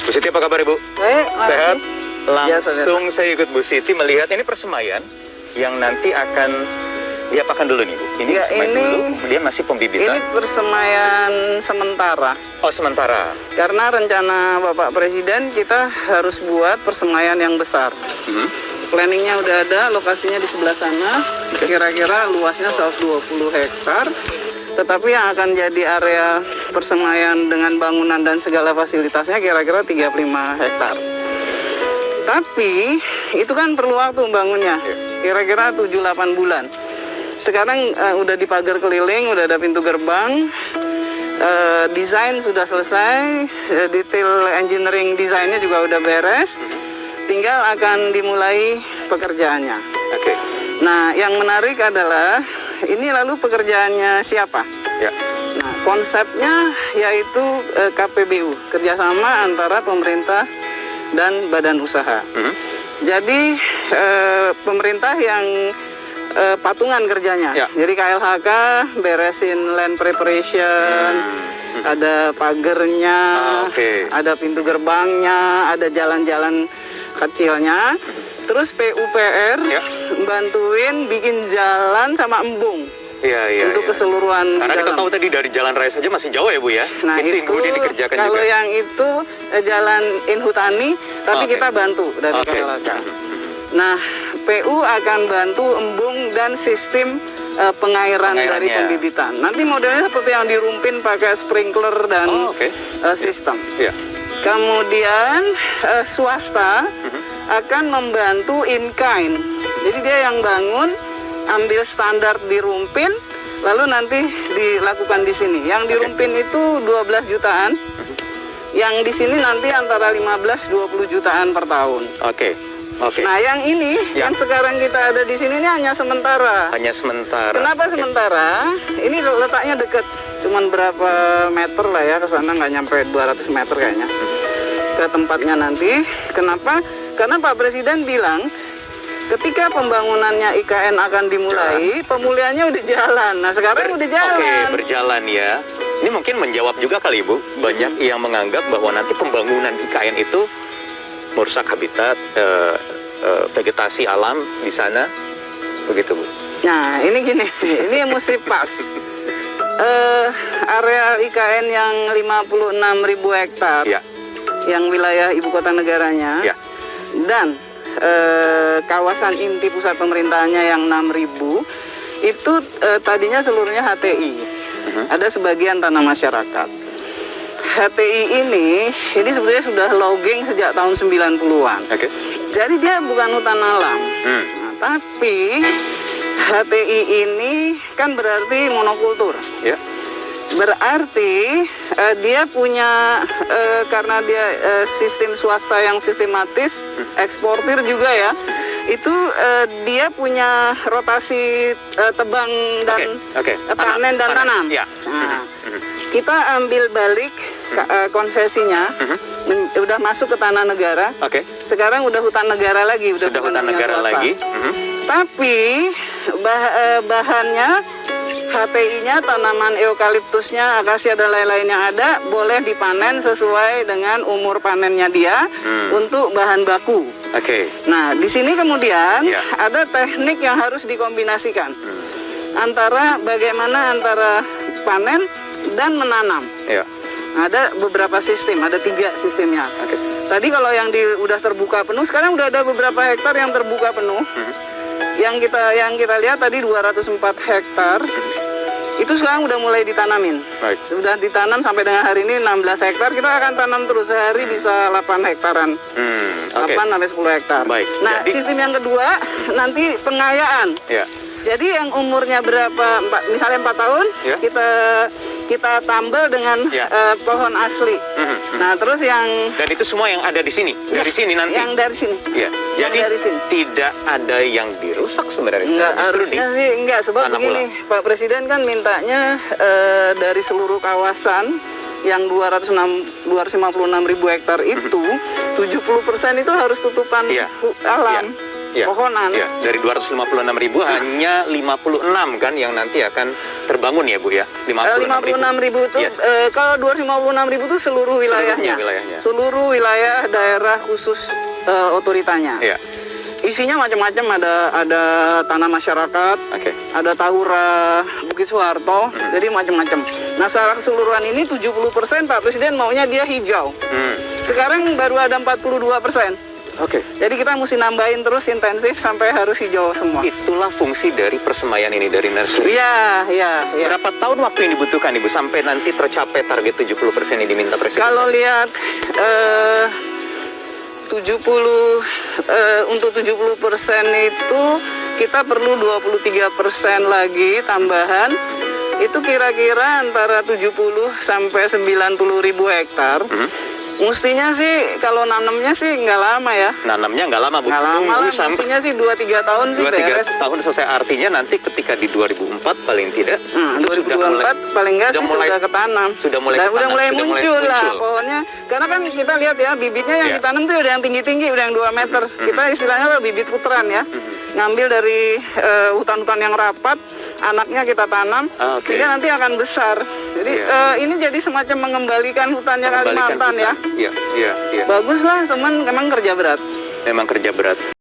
Bu Siti, apa kabar Ibu? Baik, Sehat? Ya, Langsung saya ikut Bu Siti melihat ini persemaian yang nanti akan diapakan dulu nih Bu? Ini Ya, disemai dulu, kemudian masih pembibitan. Ini persemaian sementara. Oh, sementara. Karena rencana Bapak Presiden kita harus buat persemaian yang besar. Planningnya udah ada, lokasinya di sebelah sana. Kira-kira luasnya 120 hektar. Tetapi yang akan jadi area persemaian dengan bangunan dan segala fasilitasnya kira-kira 35 hektar. Tapi itu kan perlu waktu membangunnya. Kira-kira 7-8 bulan. Sekarang udah dipagar keliling, udah ada pintu gerbang. Desain sudah selesai, detail engineering desainnya juga udah beres. Tinggal akan dimulai pekerjaannya. Oke. Nah, yang menarik adalah ini lalu pekerjaannya siapa? Ya. Nah, konsepnya yaitu KPBU, kerjasama antara pemerintah dan badan usaha. Jadi pemerintah yang patungan kerjanya. Ya. Jadi KLHK beresin land preparation, ada pagernya, ada pintu gerbangnya, ada jalan-jalan kecilnya. Terus PUPR bantuin bikin jalan sama embung. Iya. Untuk keseluruhan. Karena kita tahu tadi dari jalan raya saja masih jauh ya Bu ya. Nah itu dikerjakan kalau juga. yang itu jalan Inhutani, tapi kita bantu dari KLHK. Nah, PU akan bantu embung dan sistem pengairan dari pembibitan. Nanti modelnya seperti yang di Rumpin pakai sprinkler dan sistem. Iya. Kemudian swasta akan membantu in kind. Jadi dia yang bangun, ambil standar di Rumpin, lalu nanti dilakukan di sini. Yang di Rumpin itu 12 jutaan. Yang di sini nanti antara 15-20 jutaan per tahun. Nah, yang ini yang sekarang kita ada di sini ini hanya sementara. Hanya sementara. Kenapa sementara? Ini letaknya deket, cuman berapa meter lah ya ke sana, nggak nyampe 200 meter kayaknya ke tempatnya nanti. Kenapa? Karena Pak Presiden bilang ketika pembangunannya IKN akan dimulai, pemulihannya udah jalan. Nah, sekarang udah jalan. Berjalan ya. Ini mungkin menjawab juga kali Bu. Banyak yang menganggap bahwa nanti pembangunan IKN itu merusak habitat, vegetasi alam di sana, begitu Bu. Nah, ini gini, ini mesti pas. Area IKN yang 56.000 hektar, yang wilayah ibu kota negaranya, dan kawasan inti pusat pemerintahannya yang 6.000, itu tadinya seluruhnya HTI. Ada sebagian tanah masyarakat. HTI ini sebetulnya sudah logging sejak tahun 90-an. Jadi dia bukan hutan alam. Nah, tapi HTI ini kan berarti monokultur. Berarti dia punya, karena dia sistem swasta yang sistematis, eksportir juga ya, itu dia punya rotasi tebang dan panen dan tanam. Nah, kita ambil balik konsesinya, udah masuk ke tanah negara. Sekarang udah hutan negara lagi, udah hutan negara lagi. Tapi bahannya HTI-nya, tanaman eukaliptusnya, akasia dan lain-lain yang ada boleh dipanen sesuai dengan umur panennya dia untuk bahan baku. Nah, di sini kemudian ada teknik yang harus dikombinasikan antara bagaimana antara panen dan menanam. Ada beberapa sistem, ada 3 sistemnya. Tadi kalau yang udah terbuka penuh, sekarang udah ada beberapa hektar yang terbuka penuh. Yang kita lihat tadi 204 hektar. Itu sekarang udah mulai ditanamin. Sudah ditanam sampai dengan hari ini 16 hektar. Kita akan tanam terus, sehari bisa 8 hektaran. 8-10 hektar. Nah, sistem yang kedua nanti pengayaan. Jadi yang umurnya berapa, misalnya 4 tahun, kita tambal dengan pohon asli. Nah, terus dan itu semua yang ada di sini, dari sini nanti. Yang dari sini. Jadi dari sini. Tidak ada yang dirusak sebenarnya. Enggak, harusnya sih enggak, sebab begini, Pak Presiden kan mintanya dari seluruh kawasan yang 256.000 hektar itu 70% itu harus tutupan alam. Ya, pohonan. ya. Dari 256.000 hanya 56 kan yang nanti akan terbangun ya Bu ya? 56.000 itu, Yes. kalau 256.000 itu seluruh wilayahnya. wilayahnya. Seluruh wilayah daerah khusus otoritanya. Ya, Isinya macam-macam, ada tanah masyarakat, oke. ada Tahura, Bukit Soeharto, jadi macam-macam. Nah, secara keseluruhan ini 70% Pak Presiden maunya dia hijau. Sekarang baru ada 42%. Oke. Jadi kita mesti nambahin terus intensif sampai harus hijau semua. Itulah fungsi dari persemaian ini, dari nursery. Iya, iya, iya. Berapa tahun waktu yang dibutuhkan Ibu sampai nanti tercapai target 70% yang diminta Presiden? Kalau lihat 70 itu kita perlu 23% lagi tambahan. Itu kira-kira antara 70 sampai 90.000 hektar. Mestinya sih kalau nanamnya sih nggak lama ya. Nanamnya nggak lama Bu. Nggak lama Tunggu lah, sampai mestinya sih 2-3 tahun sih 2-3 beres. tahun selesai. Artinya nanti ketika di 2004 paling tidak itu 2024 paling nggak sih sudah ketanam. sudah mulai Dan ketanam, udah mulai muncul lah muncul. pohonnya. Karena kan kita lihat ya bibitnya yang Iya. ditanam tuh udah yang tinggi-tinggi, udah yang 2 meter. Kita istilahnya apa, bibit puteran ya. Ngambil dari hutan-hutan yang rapat, anaknya kita tanam, Oke. sehingga nanti akan besar. Jadi Iya. ini jadi semacam mengembalikan hutannya Mengembalikan Kalimantan ya. hutan. Iya, iya, iya. Baguslah, teman, memang kerja berat. Memang kerja berat.